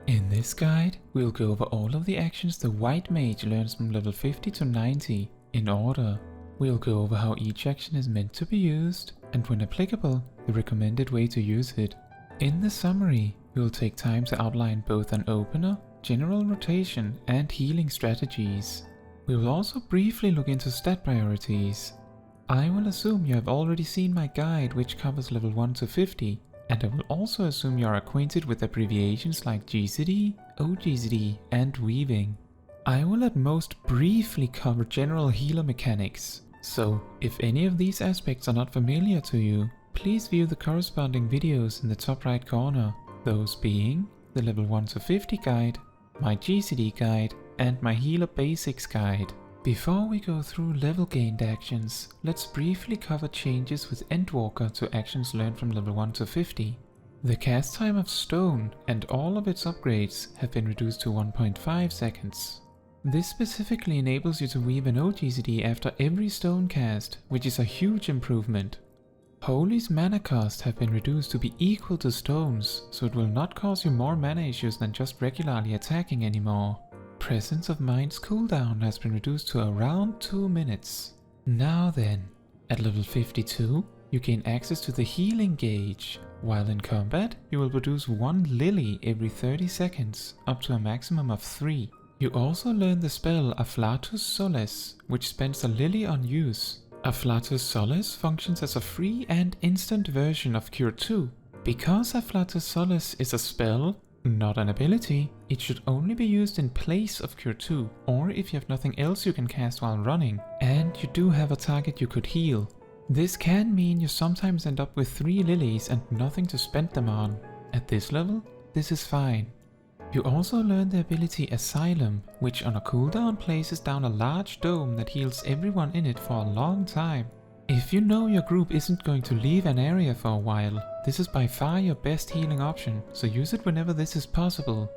In this guide, we'll go over all of the actions the White Mage learns from level 50 to 90 in order. We'll go over how each action is meant to be used, and when applicable, the recommended way to use it. In the summary, we'll take time to outline both an opener, general rotation, and healing strategies. We will also briefly look into stat priorities. I will assume you have already seen my guide which covers level 1 to 50, and I will also assume you are acquainted with abbreviations like GCD, OGCD, and weaving. I will at most briefly cover general healer mechanics, so if any of these aspects are not familiar to you, please view the corresponding videos in the top right corner, those being the level 1 to 50 guide, my GCD guide, and my healer basics guide. Before we go through level gained actions, let's briefly cover changes with Endwalker to actions learned from level 1 to 50. The cast time of Stone and all of its upgrades have been reduced to 1.5 seconds. This specifically enables you to weave an OGCD after every stone cast, which is a huge improvement. Holy's mana cost have been reduced to be equal to Stone's, so it will not cause you more mana issues than just regularly attacking anymore. Presence of Mind's cooldown has been reduced to around 2 minutes. Now then, at level 52, you gain access to the healing gauge. While in combat, you will produce 1 Lily every 30 seconds, up to a maximum of 3. You also learn the spell Afflatus Solace, which spends a Lily on use. Afflatus Solace functions as a free and instant version of Cure 2. Because Afflatus Solace is a spell, not an ability, it should only be used in place of Cure 2, or if you have nothing else you can cast while running, and you do have a target you could heal. This can mean you sometimes end up with 3 Lilies and nothing to spend them on. At this level, this is fine. You also learn the ability Asylum, which on a cooldown places down a large dome that heals everyone in it for a long time. If you know your group isn't going to leave an area for a while, this is by far your best healing option, so use it whenever this is possible.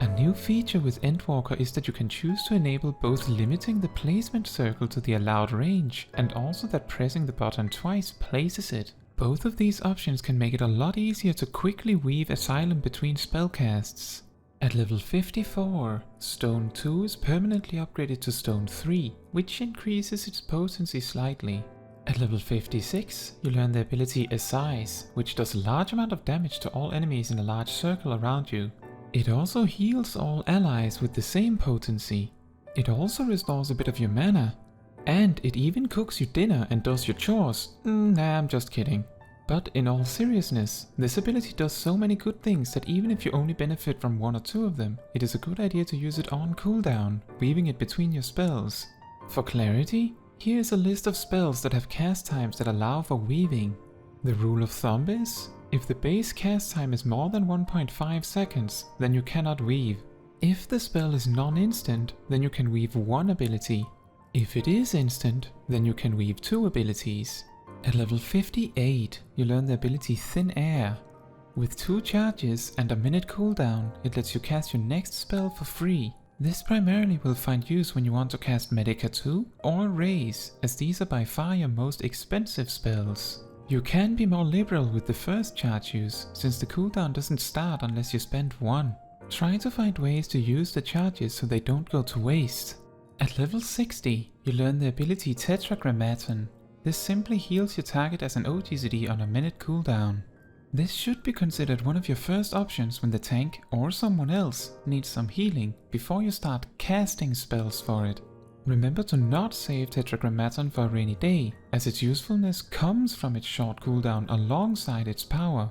A new feature with Endwalker is that you can choose to enable both limiting the placement circle to the allowed range, and also that pressing the button twice places it. Both of these options can make it a lot easier to quickly weave Asylum between spellcasts. At level 54, Stone 2 is permanently upgraded to Stone 3, which increases its potency slightly. At level 56, you learn the ability Assize, which does a large amount of damage to all enemies in a large circle around you. It also heals all allies with the same potency. It also restores a bit of your mana. And it even cooks you dinner and does your chores. Nah, I'm just kidding. But in all seriousness, this ability does so many good things that even if you only benefit from 1 or 2 of them, it is a good idea to use it on cooldown, weaving it between your spells. For clarity, here is a list of spells that have cast times that allow for weaving. The rule of thumb is, if the base cast time is more than 1.5 seconds, then you cannot weave. If the spell is non-instant, then you can weave 1 ability. If it is instant, then you can weave 2 abilities. At level 58, you learn the ability Thin Air. With 2 charges and a minute cooldown, it lets you cast your next spell for free. This primarily will find use when you want to cast Medica 2 or Raise, as these are by far your most expensive spells. You can be more liberal with the first charge use, since the cooldown doesn't start unless you spend 1. Try to find ways to use the charges so they don't go to waste. At level 60, you learn the ability Tetragrammaton. This simply heals your target as an OGCD on a minute cooldown. This should be considered one of your first options when the tank or someone else needs some healing before you start casting spells for it. Remember to not save Tetragrammaton for a rainy day, as its usefulness comes from its short cooldown alongside its power.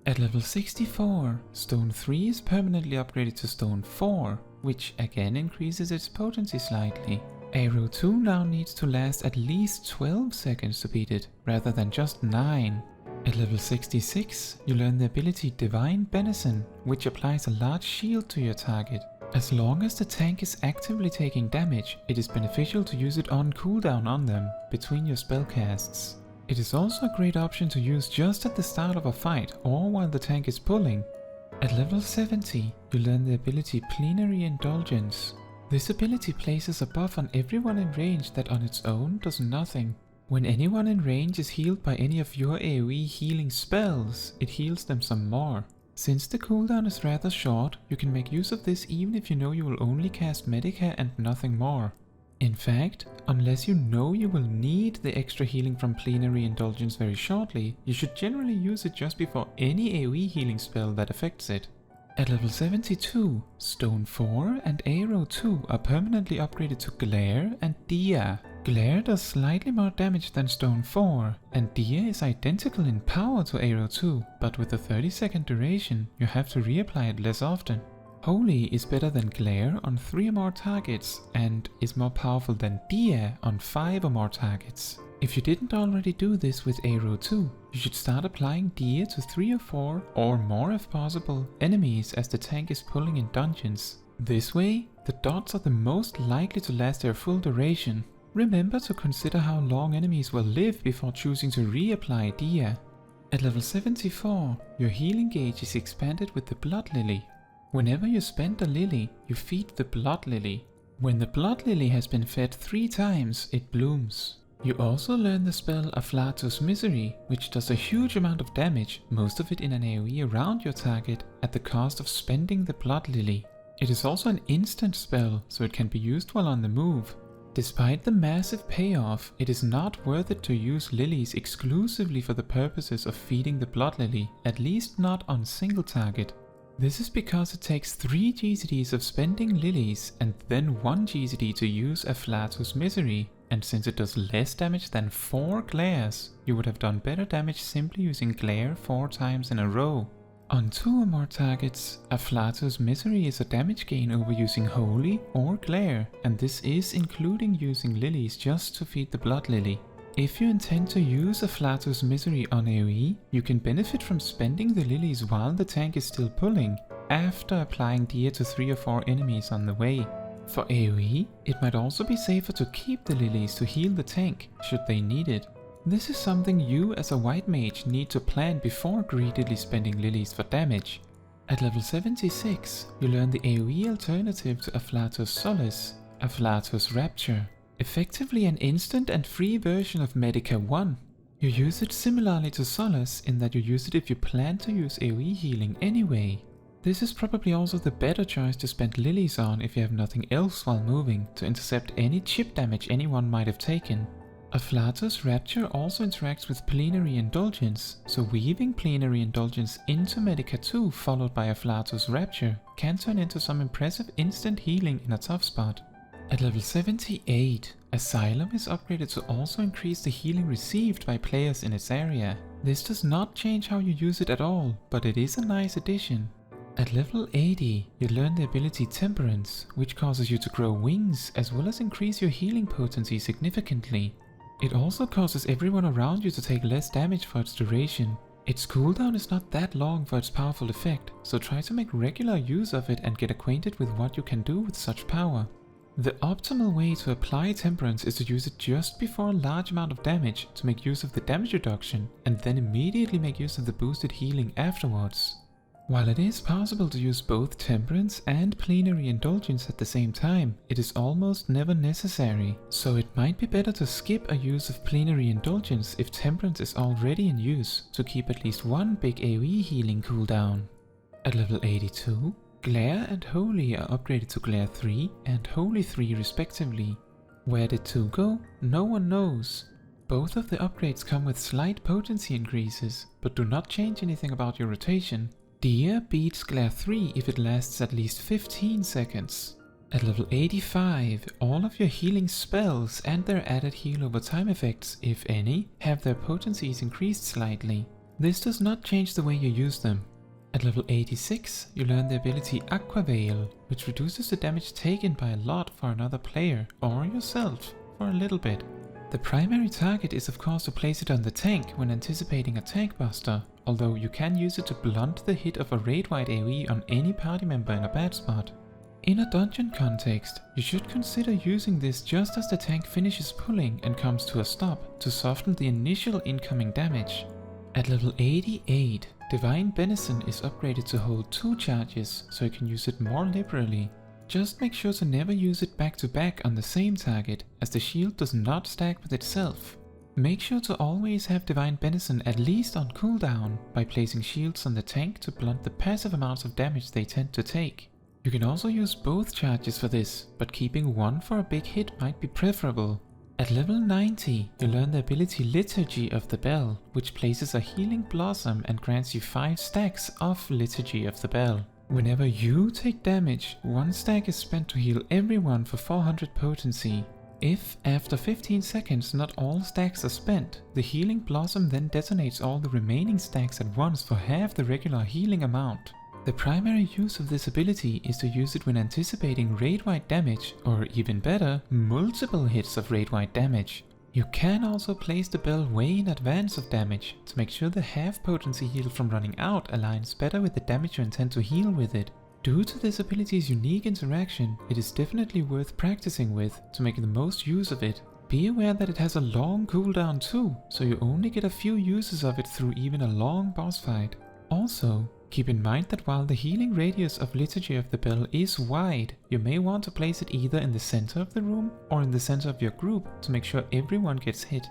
At level 64, Stone 3 is permanently upgraded to Stone 4, which again increases its potency slightly. Arrow 2 now needs to last at least 12 seconds to beat it, rather than just 9. At level 66, you learn the ability Divine Benison, which applies a large shield to your target. As long as the tank is actively taking damage, it is beneficial to use it on cooldown on them, between your spellcasts. It is also a great option to use just at the start of a fight or while the tank is pulling. At level 70, you learn the ability Plenary Indulgence. This ability places a buff on everyone in range that on its own does nothing. When anyone in range is healed by any of your AoE healing spells, it heals them some more. Since the cooldown is rather short, you can make use of this even if you know you will only cast Medica and nothing more. In fact, unless you know you will need the extra healing from Plenary Indulgence very shortly, you should generally use it just before any AoE healing spell that affects it. At level 72, Stone 4 and Arrow 2 are permanently upgraded to Glare and Dia. Glare does slightly more damage than Stone 4, and Dia is identical in power to Arrow 2, but with a 30-second duration, you have to reapply it less often. Holy is better than Glare on 3 or more targets, and is more powerful than Dia on 5 or more targets. If you didn't already do this with Arrow 2, you should start applying Dia to 3 or 4, or more if possible, enemies as the tank is pulling in dungeons. This way, the dots are the most likely to last their full duration. Remember to consider how long enemies will live before choosing to reapply Dia. At level 74, your healing gauge is expanded with the Blood Lily. Whenever you spend a lily, you feed the Blood Lily. When the Blood Lily has been fed 3 times, it blooms. You also learn the spell Afflatus Misery, which does a huge amount of damage, most of it in an AoE around your target, at the cost of spending the Blood Lily. It is also an instant spell, so it can be used while on the move. Despite the massive payoff, it is not worth it to use lilies exclusively for the purposes of feeding the Blood Lily, at least not on single target. This is because it takes 3 GCDs of spending lilies and then 1 GCD to use Afflatus Misery, and since it does less damage than 4 glares, you would have done better damage simply using glare 4 times in a row. On 2 or more targets, Afflatus Misery is a damage gain over using Holy or Glare, and this is including using lilies just to feed the Blood Lily. If you intend to use Afflatus Misery on AoE, you can benefit from spending the lilies while the tank is still pulling, after applying Dia to 3 or 4 enemies on the way. For AoE, it might also be safer to keep the lilies to heal the tank, should they need it. This is something you as a White Mage need to plan before greedily spending lilies for damage. At level 76, you learn the AoE alternative to Afflatus Solace, Afflatus Rapture. Effectively an instant and free version of Medica 1. You use it similarly to Solace in that you use it if you plan to use AoE healing anyway. This is probably also the better choice to spend lilies on if you have nothing else while moving to intercept any chip damage anyone might have taken. Afflatus Rapture also interacts with Plenary Indulgence, so weaving Plenary Indulgence into Medica 2 followed by Afflatus Rapture can turn into some impressive instant healing in a tough spot. At level 78, Asylum is upgraded to also increase the healing received by players in its area. This does not change how you use it at all, but it is a nice addition. At level 80, you learn the ability Temperance, which causes you to grow wings as well as increase your healing potency significantly. It also causes everyone around you to take less damage for its duration. Its cooldown is not that long for its powerful effect, so try to make regular use of it and get acquainted with what you can do with such power. The optimal way to apply Temperance is to use it just before a large amount of damage to make use of the damage reduction, and then immediately make use of the boosted healing afterwards. While it is possible to use both Temperance and Plenary Indulgence at the same time, it is almost never necessary, so it might be better to skip a use of Plenary Indulgence if Temperance is already in use, to keep at least one big AoE healing cooldown. At level 82, Glare and Holy are upgraded to Glare 3 and Holy 3 respectively. Where did 2 go? No one knows. Both of the upgrades come with slight potency increases, but do not change anything about your rotation. Dia beats Glare 3 if it lasts at least 15 seconds. At level 85, all of your healing spells and their added heal over time effects, if any, have their potencies increased slightly. This does not change the way you use them. At level 86, you learn the ability Aquaveil, which reduces the damage taken by a lot for another player, or yourself, for a little bit. The primary target is of course to place it on the tank when anticipating a tank buster, although you can use it to blunt the hit of a raid-wide AoE on any party member in a bad spot. In a dungeon context, you should consider using this just as the tank finishes pulling and comes to a stop to soften the initial incoming damage. At level 88, Divine Benison is upgraded to hold 2 charges, so you can use it more liberally. Just make sure to never use it back to back on the same target, as the shield does not stack with itself. Make sure to always have Divine Benison at least on cooldown by placing shields on the tank to blunt the passive amounts of damage they tend to take. You can also use both charges for this, but keeping one for a big hit might be preferable. At level 90, you learn the ability Liturgy of the Bell, which places a healing blossom and grants you 5 stacks of Liturgy of the Bell. Whenever you take damage, 1 stack is spent to heal everyone for 400 potency. If, after 15 seconds, not all stacks are spent, the healing blossom then detonates all the remaining stacks at once for half the regular healing amount. The primary use of this ability is to use it when anticipating raid-wide damage, or even better, multiple hits of raid-wide damage. You can also place the bell way in advance of damage, to make sure the half potency heal from running out aligns better with the damage you intend to heal with it. Due to this ability's unique interaction, it is definitely worth practicing with to make the most use of it. Be aware that it has a long cooldown too, so you only get a few uses of it through even a long boss fight. Also, keep in mind that while the healing radius of Liturgy of the Bell is wide, you may want to place it either in the center of the room or in the center of your group to make sure everyone gets hit.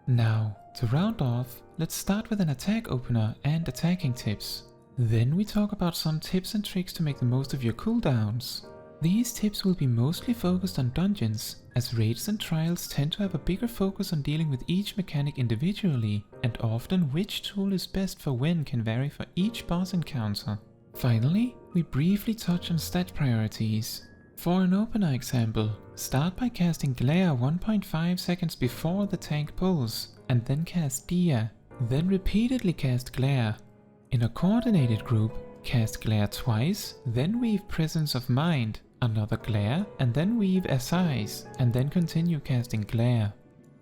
Now, to round off, let's start with an attack opener and attacking tips. Then we talk about some tips and tricks to make the most of your cooldowns. These tips will be mostly focused on dungeons, as raids and trials tend to have a bigger focus on dealing with each mechanic individually, and often which tool is best for when can vary for each boss encounter. Finally, we briefly touch on stat priorities. For an opener example, start by casting Glare 1.5 seconds before the tank pulls, and then cast Dia, then repeatedly cast Glare. In a coordinated group, cast Glare twice, then weave Presence of Mind, another Glare, and then weave Assize, and then continue casting Glare.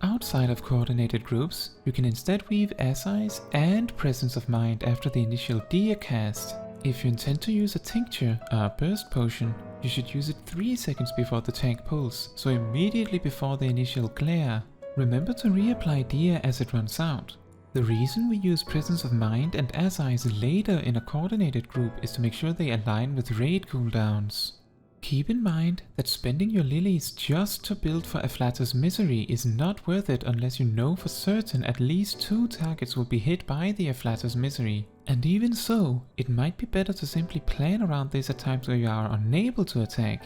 Outside of coordinated groups, you can instead weave Assize and Presence of Mind after the initial Dia cast. If you intend to use a tincture, a burst potion, you should use it 3 seconds before the tank pulls, so immediately before the initial Glare. Remember to reapply Dia as it runs out. The reason we use Presence of Mind and Assize later in a coordinated group is to make sure they align with raid cooldowns. Keep in mind that spending your Lilies just to build for Afflatus Misery is not worth it unless you know for certain at least 2 targets will be hit by the Afflatus Misery. And even so, it might be better to simply plan around this at times where you are unable to attack.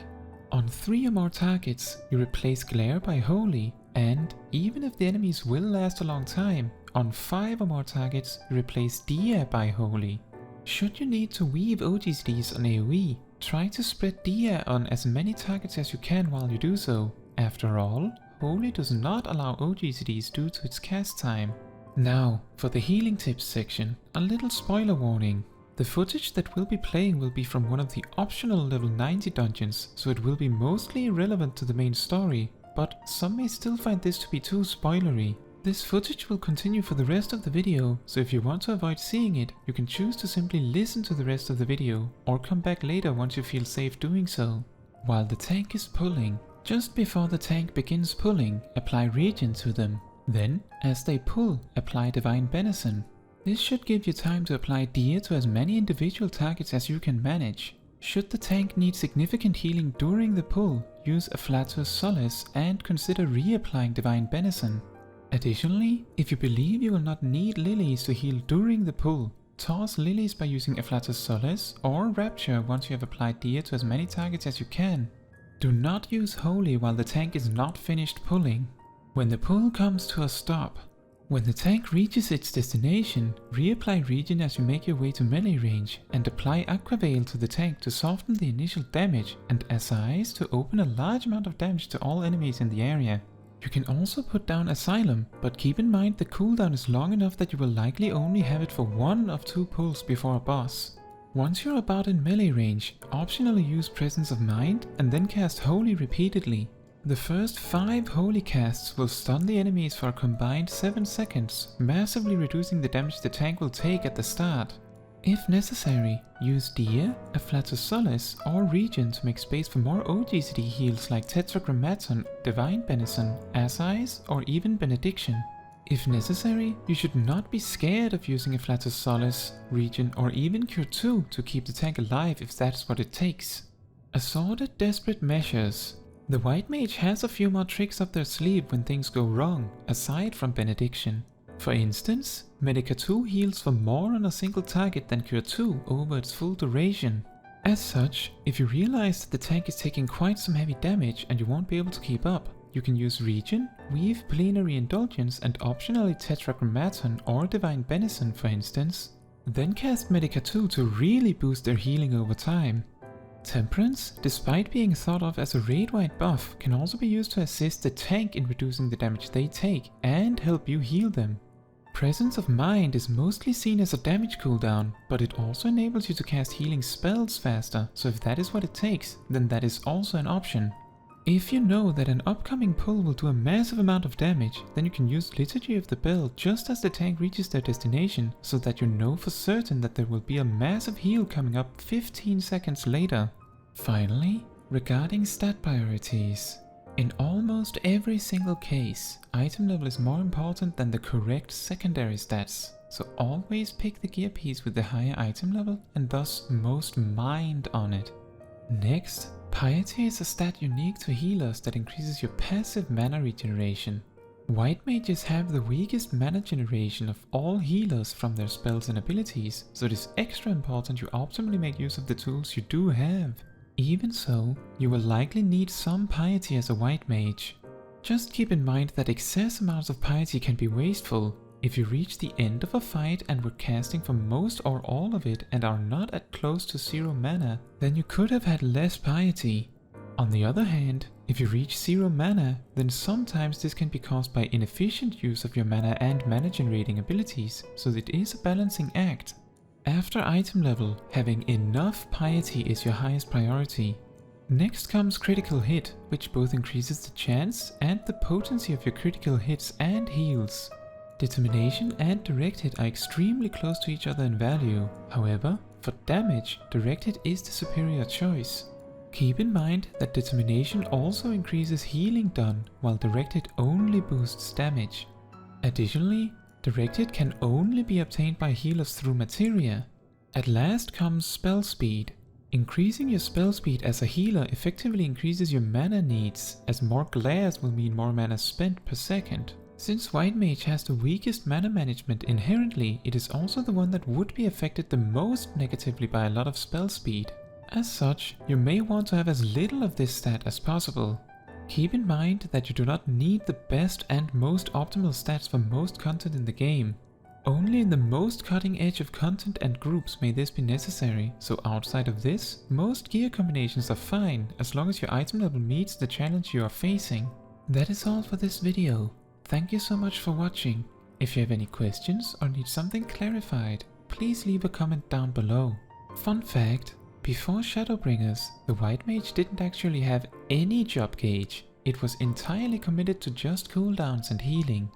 On 3 or more targets, you replace Glare by Holy, and even if the enemies will last a long time, on 5 or more targets, you replace Dia by Holy. Should you need to weave OGCDs on AoE, try to spread Dia on as many targets as you can while you do so. After all, Holy does not allow OGCDs due to its cast time. Now, for the healing tips section, a little spoiler warning. The footage that we'll be playing will be from one of the optional level 90 dungeons, so it will be mostly irrelevant to the main story, but some may still find this to be too spoilery. This footage will continue for the rest of the video, so if you want to avoid seeing it, you can choose to simply listen to the rest of the video, or come back later once you feel safe doing so. While the tank is pulling, just before the tank begins pulling, apply Regen to them. Then, as they pull, apply Divine Benison. This should give you time to apply Dia to as many individual targets as you can manage. Should the tank need significant healing during the pull, use Afflatus Solace and consider reapplying Divine Benison. Additionally, if you believe you will not need Lilies to heal during the pull, toss Lilies by using Afflatus Solace or Rapture once you have applied Dia to as many targets as you can. Do not use Holy while the tank is not finished pulling. When the pull comes to a stop, when the tank reaches its destination, reapply Regen as you make your way to melee range and apply Aqua Veil to the tank to soften the initial damage and Assize to open a large amount of damage to all enemies in the area. You can also put down Asylum, but keep in mind the cooldown is long enough that you will likely only have it for 1 of 2 pulls before a boss. Once you're about in melee range, optionally use Presence of Mind and then cast Holy repeatedly. The first 5 Holy casts will stun the enemies for a combined 7 seconds, massively reducing the damage the tank will take at the start. If necessary, use Dia, Afflatus Solace or Regen to make space for more OGCD heals like Tetragrammaton, Divine Benison, Assize or even Benediction. If necessary, you should not be scared of using Afflatus Solace, Regen or even Cure 2 to keep the tank alive if that's what it takes. Assorted Desperate Measures. The White Mage has a few more tricks up their sleeve when things go wrong, aside from Benediction. For instance, Medica 2 heals for more on a single target than Cure 2 over its full duration. As such, if you realize that the tank is taking quite some heavy damage and you won't be able to keep up, you can use Regen, Weave, Plenary, Indulgence and optionally Tetragrammaton or Divine Benison for instance. Then cast Medica 2 to really boost their healing over time. Temperance, despite being thought of as a raid-wide buff, can also be used to assist the tank in reducing the damage they take and help you heal them. Presence of Mind is mostly seen as a damage cooldown, but it also enables you to cast healing spells faster, so if that is what it takes, then that is also an option. If you know that an upcoming pull will do a massive amount of damage, then you can use Liturgy of the Bell just as the tank reaches their destination, so that you know for certain that there will be a massive heal coming up 15 seconds later. Finally, regarding stat priorities. In almost every single case, item level is more important than the correct secondary stats, so always pick the gear piece with the higher item level and thus most mind on it. Next, Piety is a stat unique to healers that increases your passive mana regeneration. White Mages have the weakest mana generation of all healers from their spells and abilities, so it is extra important you optimally make use of the tools you do have. Even so, you will likely need some Piety as a White Mage. Just keep in mind that excess amounts of Piety can be wasteful. If you reach the end of a fight and were casting for most or all of it and are not at close to 0 mana, then you could have had less Piety. On the other hand, if you reach 0 mana, then sometimes this can be caused by inefficient use of your mana and mana generating abilities, so it is a balancing act. After item level, having enough Piety is your highest priority. Next comes Critical Hit, which both increases the chance and the potency of your critical hits and heals. Determination and Direct Hit are extremely close to each other in value. However, for damage, Direct Hit is the superior choice. Keep in mind that Determination also increases healing done, while Direct Hit only boosts damage. Additionally, Direct Hit can only be obtained by healers through materia. At last comes Spell Speed. Increasing your spell speed as a healer effectively increases your mana needs, as more glares will mean more mana spent per second. Since White Mage has the weakest mana management inherently, it is also the one that would be affected the most negatively by a lot of spell speed. As such, you may want to have as little of this stat as possible. Keep in mind that you do not need the best and most optimal stats for most content in the game. Only in the most cutting edge of content and groups may this be necessary, so outside of this, most gear combinations are fine as long as your item level meets the challenge you are facing. That is all for this video. Thank you so much for watching. If you have any questions or need something clarified, please leave a comment down below. Fun fact, before Shadowbringers, the White Mage didn't actually have any job gauge. It was entirely committed to just cooldowns and healing.